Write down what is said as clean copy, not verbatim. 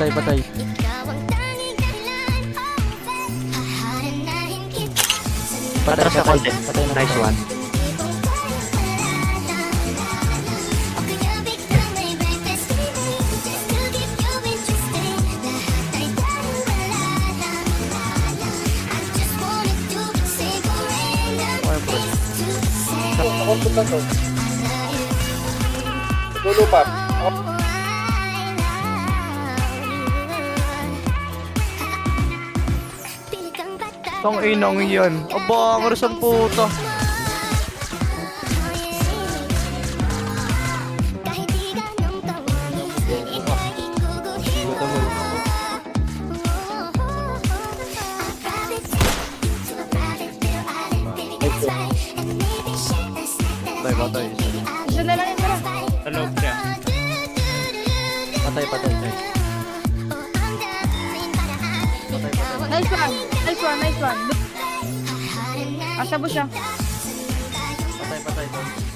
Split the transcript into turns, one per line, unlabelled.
Patay, patay. Patay
Patras
siya,
sa konti.
patay na.
Nice one.
Nakontot lang to. Dulo pa.
Tang inang yan. Aba, ang rasang puta. Patay, patay.
Isa na lang yung tara.
Sa loob siya.
Patay, patay. Patay, patay.
Nice one. Nice one, nice one. Asa mo siya?
Patay, patay.